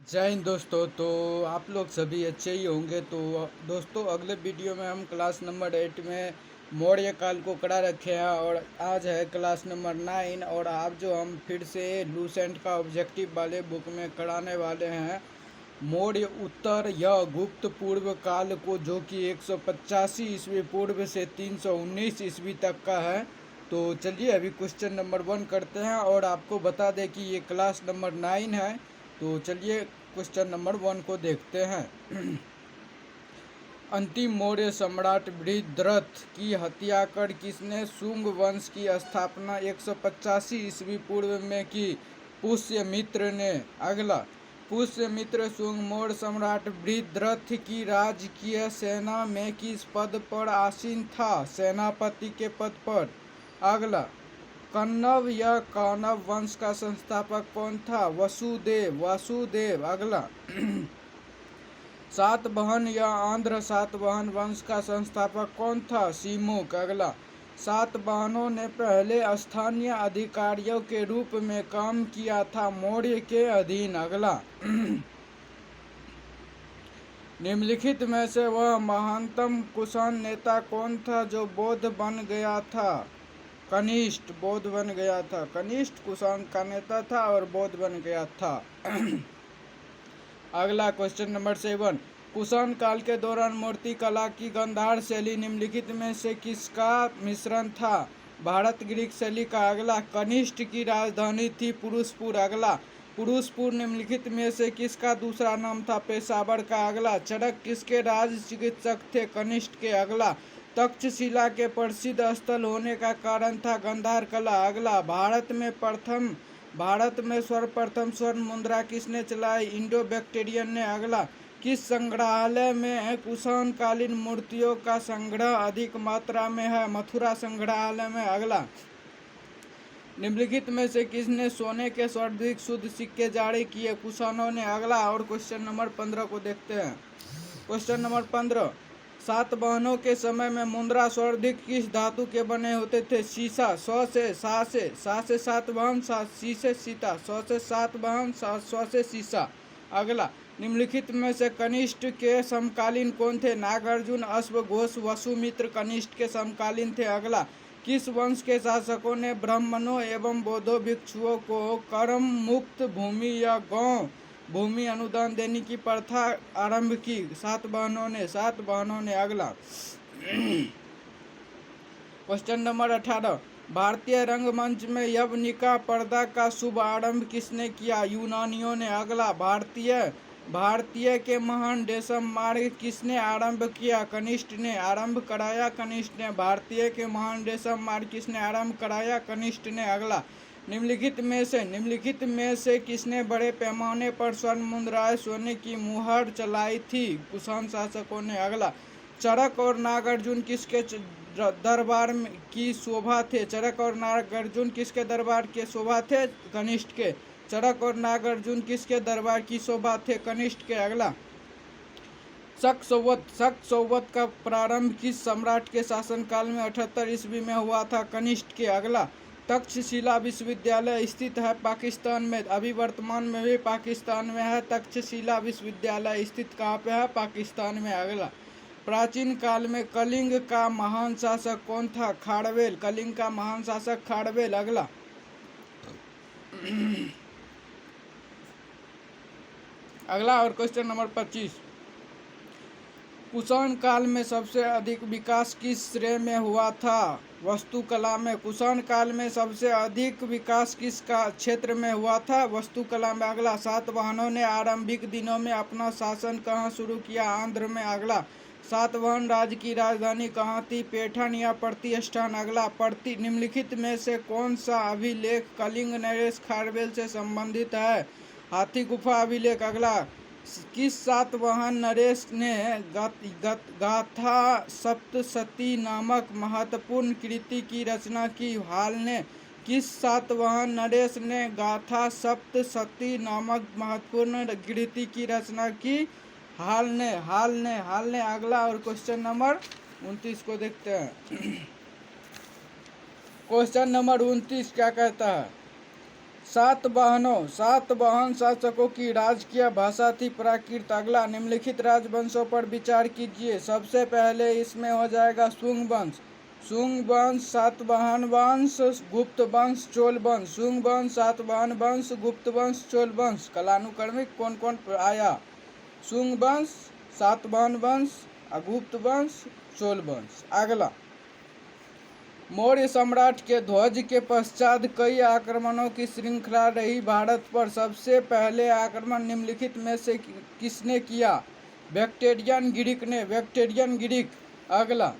जय हिंद दोस्तों। तो आप लोग सभी अच्छे ही होंगे। तो दोस्तों, अगले वीडियो में हम क्लास नंबर 8 में मौर्य काल को करा रखे हैं और आज है क्लास नंबर 9। और आप जो हम फिर से लूसेंट का ऑब्जेक्टिव वाले बुक में कराने वाले हैं मौर्य उत्तर या गुप्त पूर्व काल को, जो कि 185 ईस्वी पूर्व से 319 ईस्वी तक का है। तो चलिए अभी क्वेश्चन नंबर 1 करते हैं और आपको बता दें कि ये क्लास नंबर 9 है। तो चलिए क्वेश्चन नंबर 1 को देखते हैं। अंतिम मौर्य सम्राट बृहद्रथ की हत्या कर किसने शुंग वंश की स्थापना 185 ईस्वी पूर्व में की? पुष्यमित्र ने। अगला, पुष्यमित्र शुंग मौर्य सम्राट बृहद्रथ की राजकीय सेना में किस पद पर आसीन था? सेनापति के पद पर। अगला, कण्व या कौनव वंश का संस्थापक कौन था? वसुदेव। वासुदेव। अगला, सातवाहन या आंध्र सातवाहन वंश का संस्थापक कौन था? सिमुक। अगला, सातवाहनों ने पहले स्थानीय अधिकारियों के रूप में काम किया था मौर्य के अधीन। अगला, निम्नलिखित में से वह महानतम कुषाण नेता कौन था जो बौद्ध बन गया था? कनिष्ठ। बौद्ध बन गया था। कनिष्ठ कुषाण का नेता था और बौद्ध बन गया था। अगला क्वेश्चन नंबर 7, कुषाण काल के दौरान मूर्ति कला की गांधार शैली निम्नलिखित में से किसका मिश्रण था? भारत ग्रीक शैली का। अगला, कनिष्ठ की राजधानी थी पुरुषपुर। अगला, पुरुषपुर निम्नलिखित में से किसका दूसरा नाम था? पेशावर का। अगला, चरक किसके राज चिकित्सक थे? कनिष्ठ के। अगला, तक्षशिला के प्रसिद्ध स्थल होने का कारण था गांधार कला। अगला, भारत में सर्वप्रथम स्वर्ण मुद्रा किसने चलाई? इंडो बैक्टेरियन ने। अगला, किस संग्रहालय में कुषाण कालीन मूर्तियों का संग्रह अधिक मात्रा में है? मथुरा संग्रहालय में। अगला, निम्नलिखित में से किसने सोने के सर्वाधिक शुद्ध सिक्के जारी किए? कुषाणों ने। अगला, और क्वेश्चन नंबर 15 को देखते हैं। क्वेश्चन नंबर 15, सातवाहनों के समय में मुद्रा सर्वाधिक किस धातु के बने होते थे? सीसा। सौ से सातवाहन, सी से सीता, 100 से सातवाहन, 100 से सीसा। अगला, निम्नलिखित में से कनिष्ठ के समकालीन कौन थे? नागार्जुन, अश्वघोष, वसुमित्र कनिष्ठ के समकालीन थे। अगला, किस वंश के शासकों ने ब्राह्मणों एवं बौद्ध भिक्षुओं को कर्म मुक्त भूमि या गांव भूमि अनुदान देने की प्रथा आरंभ की? सातवाहनों ने। अगला, क्वेश्चन नंबर 18, भारतीय रंगमंच में यवनिका पर्दा का शुभ आरंभ किसने किया? यूनानियों ने। अगला, भारतीय के महान रेशम मार्ग किसने आरंभ किया? कनिष्ठ ने आरंभ कराया। कनिष्ठ ने। भारतीय के महान रेशम मार्ग किसने आरंभ कराया? कनिष्ठ ने। अगला, निम्नलिखित में से किसने बड़े पैमाने पर स्वर्ण मुद्राएं सोने की मुहर चलाई थी? कुषाण शासकों ने। अगला, चरक और नागार्जुन किसके दरबार की शोभा थे? चरक और नागार्जुन किसके दरबार के शोभा थे? कनिष्ठ के। चरक और नागार्जुन किसके दरबार की शोभा थे? कनिष्ठ के। अगला, शक संवत का प्रारंभ किस सम्राट के शासनकाल में 78 ईस्वी में हुआ था? कनिष्ठ के। अगला, तक्षशिला विश्वविद्यालय स्थित है पाकिस्तान में। अभी वर्तमान में भी पाकिस्तान में है। तक्षशिला विश्वविद्यालय स्थित कहाँ पे है? पाकिस्तान में। अगला, प्राचीन काल में कलिंग का महान शासक कौन था? खारवेल। कलिंग का महान शासक खारवेल। अगला, और क्वेश्चन नंबर 25, कुषाण काल में सबसे अधिक विकास किस श्रेय में हुआ था? वास्तुकला में। कुषाण काल में सबसे अधिक विकास किस का क्षेत्र में हुआ था? वास्तुकला में। अगला, सातवाहनों ने आरंभिक दिनों में अपना शासन कहाँ शुरू किया? आंध्र में। अगला, सातवाहन राज्य की राजधानी कहाँ थी? पैठण या प्रतिष्ठान। अगला, निम्नलिखित में से कौन सा अभिलेख कलिंग नरेश खारवेल से संबंधित है? हाथी गुफा अभिलेख। अगला, किस सातवाहन नरेश ने गाथा सप्तशती नामक महत्वपूर्ण कृति की रचना की? हाल ने। किस सातवाहन नरेश ने गाथा सप्तशती नामक महत्वपूर्ण कृति की रचना की? हाल ने। अगला, और क्वेश्चन नंबर 29 को देखते हैं। क्वेश्चन नंबर 29 क्या कहता है? सातवाहन शासकों की राजकीय भाषा थी प्राकृत। अगला, निम्नलिखित राजवंशों पर विचार कीजिए। सबसे पहले इसमें हो जाएगा शुंग वंश, सातवाहन वंश, गुप्त वंश, चोल वंश। शुंग वंश, सातवाहन वंश, गुप्त वंश, चोल वंश। कालानुक्रमिक कौन कौन आया? शुंग वंश, सातवाहन वंश, गुप्त वंश, चोल वंश। अगला, मौर्य सम्राट के ध्वज के पश्चात कई आक्रमणों की श्रृंखला रही भारत पर। सबसे पहले आक्रमण निम्नलिखित में से किसने किया? बैक्टेरियन गिरिक ने। अगला,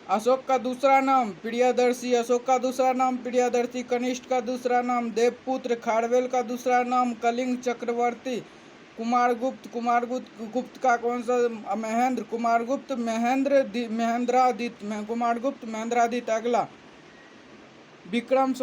अशोक का दूसरा नाम प्रियदर्शी। कनिष्ठ का दूसरा नाम देवपुत्र। खारवेल का दूसरा नाम कलिंग चक्रवर्ती। कुमारगुप्त का कौन सा? महेंद्र। कुमारगुप्त महेंद्रादित्य। अगला, विक्रम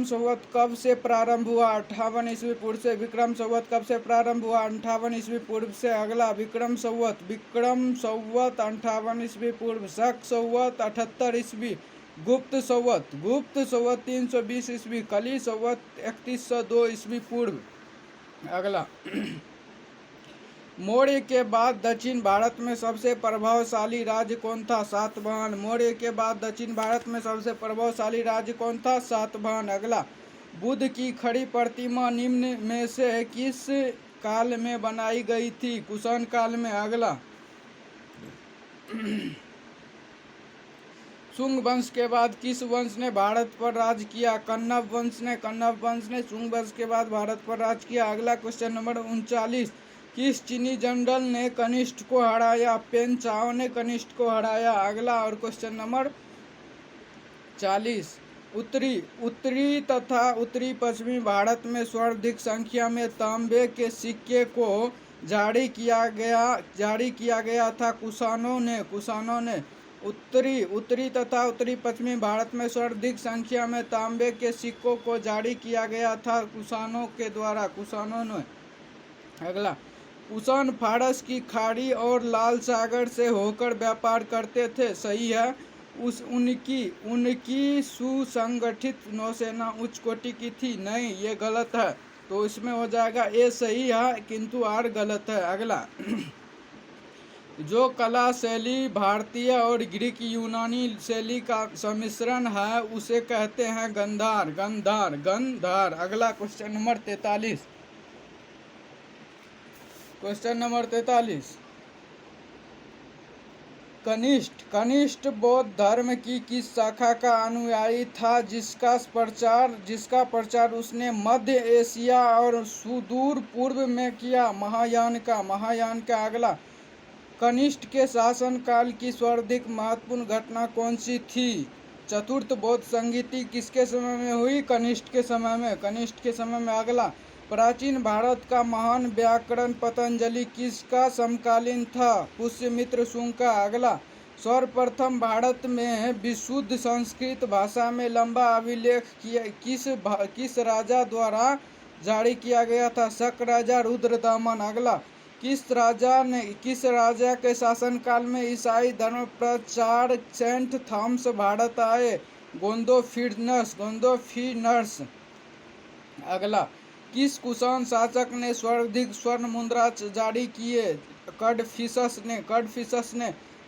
संवत कब से प्रारंभ हुआ? 58 ईस्वी पूर्व से। विक्रम संवत कब से प्रारंभ हुआ? 58 ईस्वी पूर्व से। अगला, विक्रम संवत 58 ईस्वी पूर्व। शक संवत 78 ईस्वी। गुप्त संवत 320 ईस्वी। कली संवत 3102 ईस्वी पूर्व। अगला, मौर्य के बाद दक्षिण भारत में सबसे प्रभावशाली राज्य कौन था? सातवाहन। मौर्य के बाद दक्षिण भारत में सबसे प्रभावशाली राज्य कौन था? सातवाहन। अगला, बुद्ध की खड़ी प्रतिमा निम्न में से किस काल में बनाई गई थी? कुषाण काल में। अगला, शुंग वंश के बाद किस वंश ने भारत पर राज किया? कण्व वंश ने शुंग वंश के बाद भारत पर राज किया। अगला, क्वेश्चन नंबर 39, किस चीनी जनरल ने कनिष्ठ को हराया? पेन चाओ ने कनिष्ठ को हराया। अगला, और क्वेश्चन नंबर 40, उत्तरी तथा उत्तरी पश्चिमी भारत में सर्वाधिक संख्या में तांबे के सिक्के को जारी किया गया था कुषाणों ने। उत्तरी तथा उत्तरी पश्चिमी भारत में सर्वाधिक संख्या में तांबे के सिक्कों को जारी किया गया था कुषाणों ने। अगला, कुषाण फारस की खाड़ी और लाल सागर से होकर व्यापार करते थे। सही है। उनकी सुसंगठित नौसेना उच्च कोटि की थी। नहीं, ये गलत है। तो इसमें हो जाएगा ए सही है किंतु आर गलत है। अगला, जो कला शैली भारतीय और ग्रीक यूनानी शैली का सम्मिश्रण है उसे कहते हैं गंधार। अगला, क्वेश्चन नंबर 43। कनिष्ठ बौद्ध धर्म की किस शाखा का अनुयायी था जिसका प्रचार उसने मध्य एशिया और सुदूर पूर्व में किया? महायान का। अगला, कनिष्ठ के शासनकाल की सर्वाधिक महत्वपूर्ण घटना कौन सी थी? चतुर्थ बौद्ध संगीति किसके समय में हुई? कनिष्ठ के समय में। अगला, प्राचीन भारत का महान व्याकरण पतंजलि किसका समकालीन था? पुष्यमित्र शुंग का। अगला, सर्वप्रथम भारत में विशुद्ध संस्कृत भाषा में लंबा अभिलेख किस राजा द्वारा जारी किया गया था? शक राजा रुद्रदमन। अगला, किस राजा के शासनकाल में ईसाई धर्म प्रचारक सेंट थॉमस भारत आए? गोंदोफिनस। अगला, किस कुषाण शासक ने सर्वाधिक स्वर्ण मुद्रा जारी किए? कडफिसस ने।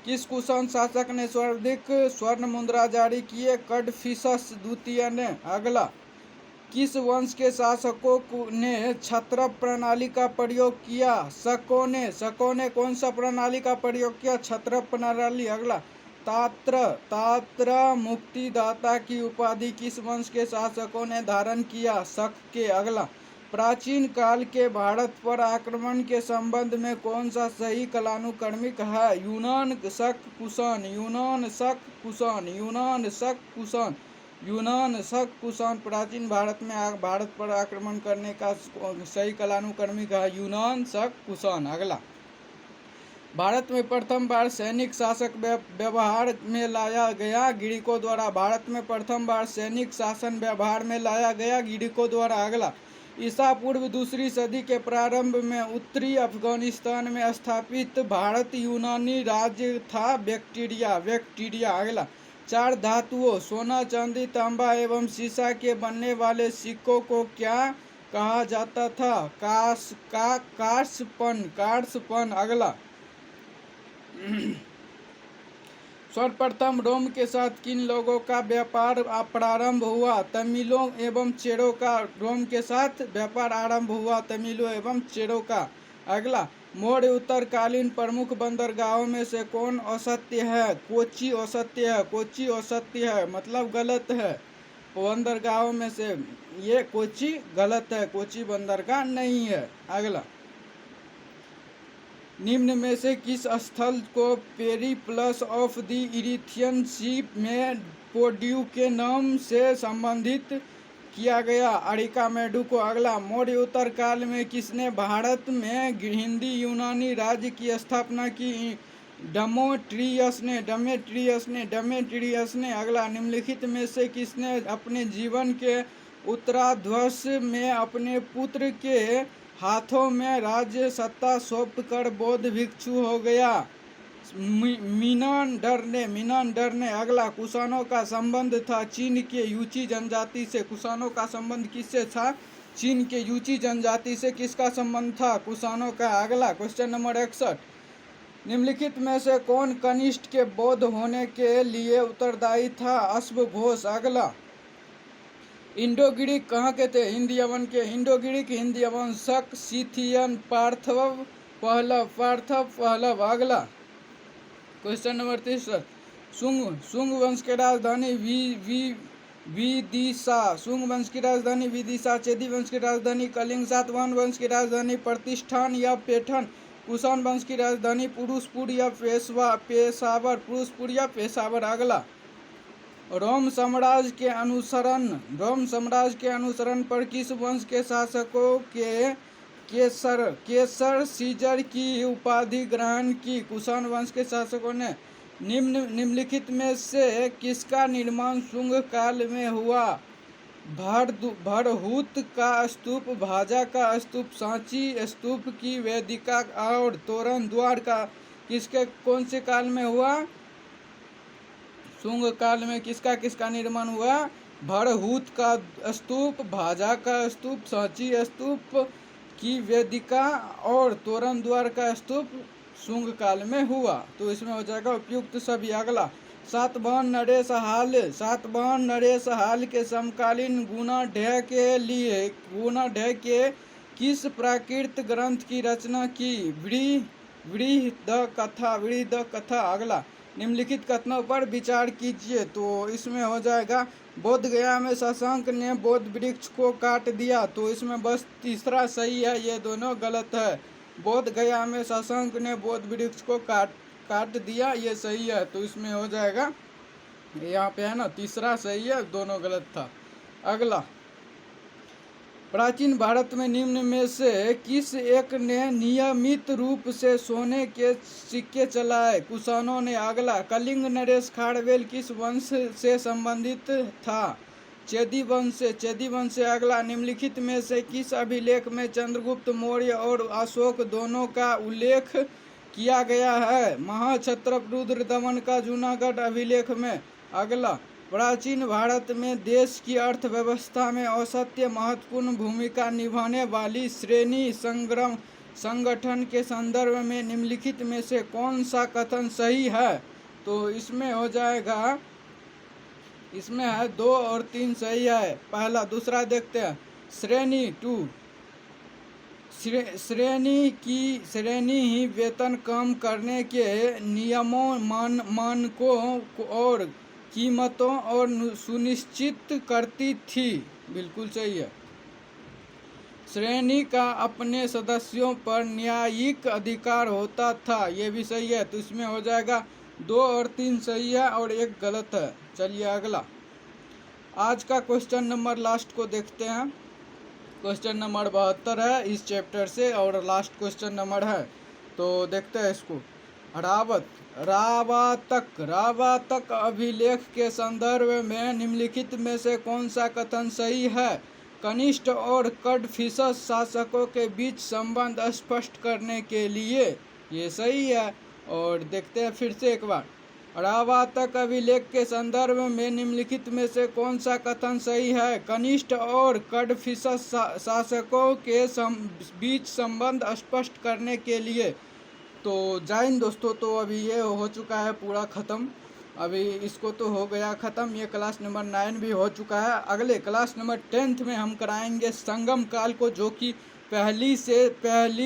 किस कुषाण शासक ने सर्वाधिक स्वर्ण मुद्रा जारी किए? कडफिसस द्वितीय ने। अगला, किस वंश के शासकों ने क्षत्रप प्रणाली का प्रयोग किया? शकों ने कौन सा प्रणाली का प्रयोग किया? क्षत्रप प्रणाली। अगला, तात्र मुक्तिदाता की उपाधि किस वंश के शासकों ने धारण किया? शक के। अगला, प्राचीन काल के भारत पर आक्रमण के संबंध में कौन सा सही कालानुक्रमिक है? यूनान शक कुषाण प्राचीन भारत में भारत पर आक्रमण करने का सही कालानुक्रमिक है यूनान शक कुषाण। अगला, भारत में प्रथम बार सैनिक शासक व्यवहार में लाया गया ग्रीकों द्वारा। भारत में प्रथम बार सैनिक शासन व्यवहार में लाया गया ग्रीकों द्वारा। अगला, ईसा पूर्व दूसरी सदी के प्रारंभ में उत्तरी अफगानिस्तान में स्थापित भारत यूनानी राज्य था बैक्ट्रिया। अगला, चार धातुओं सोना, चांदी, तांबा एवं सीसा के बनने वाले सिक्कों को क्या कहा जाता था? कार्ड्सपन। अगला, सर्वप्रथम रोम के साथ किन लोगों का व्यापार प्रारंभ हुआ? तमिलों एवं चेरों का। रोम के साथ व्यापार आरंभ हुआ तमिलों एवं चेरों का। अगला, मौर्य उत्तरकालीन प्रमुख बंदरगाहों में से कौन असत्य है? कोच्चि असत्य है। कोच्चि असत्य है मतलब गलत है। बंदरगाहों में से ये कोच्चि गलत है, कोच्चि बंदरगाह नहीं है। अगला, निम्न में से किस स्थल को पेरिप्लस ऑफ द इरिथियन सी में पोड्यू के नाम से संबंधित किया गया? अरिकामेडू को। अगला, मौर्य उत्तर काल में किसने भारत में हिंदी यूनानी राज्य की स्थापना की? डेमेट्रियस ने। अगला, निम्नलिखित में से किसने अपने जीवन के उत्तरार्ध में अपने पुत्र के हाथों में राज्य सत्ता सौंप कर बौद्ध भिक्षु हो गया? मीनांडर ने। अगला, कुषाणों का संबंध था चीन के यूची जनजाति से। कुषाणों का संबंध किससे था? चीन के यूची जनजाति से किसका संबंध था? कुषाणों का। अगला, क्वेश्चन नंबर 61, निम्नलिखित में से कौन कनिष्ठ के बौद्ध होने के लिए उत्तरदायी था? अश्वघोष। अगला, इंडो गिरिक कहाँ के थे? हिंदी यवन के। इंडो गिरिक हिंदी यवन शक, सीथियन, पार्थव पहलव। अगला, क्वेश्चन नंबर 63, सुंग वंश के राजधानी विदिशा। सुंग वंश की राजधानी विदिशा। चेदी वंश की राजधानी कलिंग। सातवाहन वंश की राजधानी प्रतिष्ठान या पेठन। कुषाण वंश की राजधानी पुरुषपुर या पेशावर। पुरुषपुर या पेशावर। अगला, रोम साम्राज्य के अनुसरण पर किस वंश के शासकों के केसर सीजर की उपाधि ग्रहण की? कुषाण वंश के शासकों ने। निम्नलिखित में से किसका निर्माण शुंग काल में हुआ? भरहुत का स्तूप, भाजा का स्तूप, सांची स्तूप की वेदिका और तोरण द्वार का किसके कौन से काल में हुआ? शुंग काल में किसका निर्माण हुआ? भरहुत का स्तूप, भाजा का स्तूप, सांची स्तूप की वेदिका और तोरण द्वार का स्तूप शुंग काल में हुआ। तो इसमें हो जाएगा उपयुक्त सभी। अगला, सातवाहन नरेश हाल के समकालीन गुणाढ्य के किस प्राकृत ग्रंथ की रचना की? वृहद कथा। अगला, निम्नलिखित कथनों पर विचार कीजिए। तो इसमें हो जाएगा बोध गया में शशांक ने बोध वृक्ष को काट दिया। तो इसमें बस तीसरा सही है, ये दोनों गलत है। बोध गया में शशांक ने बोध वृक्ष को काट दिया, ये सही है। तो इसमें हो जाएगा, यहाँ पे है ना, तीसरा सही है, दोनों गलत था। अगला, प्राचीन भारत में निम्न में से किस एक ने नियमित रूप से सोने के सिक्के चलाए? कुषाणों ने। अगला, कलिंग नरेश खारवेल किस वंश से संबंधित था? चेदी वंश से। अगला, निम्नलिखित में से किस अभिलेख में चंद्रगुप्त मौर्य और अशोक दोनों का उल्लेख किया गया है? महाक्षत्रप रुद्रदमन का जूनागढ़ अभिलेख में। अगला, प्राचीन भारत में देश की अर्थव्यवस्था में औसत्य महत्वपूर्ण भूमिका निभाने वाली श्रेणी संगठन के संदर्भ में निम्नलिखित में से कौन सा कथन सही है? तो इसमें हो जाएगा, इसमें है 2 और 3 सही है। पहला। दूसरा देखते हैं, श्रेणी ही वेतन कम करने के नियमों, मानकों और कीमतों और सुनिश्चित करती थी। बिल्कुल सही है। श्रेणी का अपने सदस्यों पर न्यायिक अधिकार होता था, ये भी सही है। तो इसमें हो जाएगा 2 और 3 सही है और 1 गलत है। चलिए अगला, आज का क्वेश्चन नंबर लास्ट को देखते हैं। क्वेश्चन नंबर 72 है इस चैप्टर से और लास्ट क्वेश्चन नंबर है। तो देखते हैं इसको। रावातक अभिलेख के संदर्भ में निम्नलिखित में से कौन सा कथन सही है? कनिष्ठ और कड़फिसस शासकों के बीच संबंध स्पष्ट करने के लिए, ये सही है। और देखते हैं फिर से एक बार, रावातक अभिलेख के संदर्भ में निम्नलिखित में से कौन सा कथन सही है? कनिष्ठ और कडफिसस शासकों के बीच संबंध स्पष्ट करने के लिए। तो जय हिंद दोस्तों, तो अभी ये हो चुका है पूरा ख़त्म। अभी इसको तो हो गया ख़त्म, ये क्लास नंबर 9 भी हो चुका है। अगले क्लास नंबर 10th में हम कराएंगे संगम काल को, जो कि पहली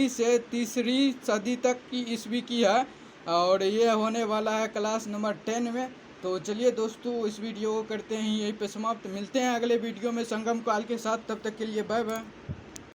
से तीसरी सदी तक की ईस्वी की है, और ये होने वाला है क्लास नंबर 10 में। तो चलिए दोस्तों, इस वीडियो को करते हैं यहीं पे समाप्त। मिलते हैं अगले वीडियो में संगम काल के साथ, तब तक के लिए बाय बाय।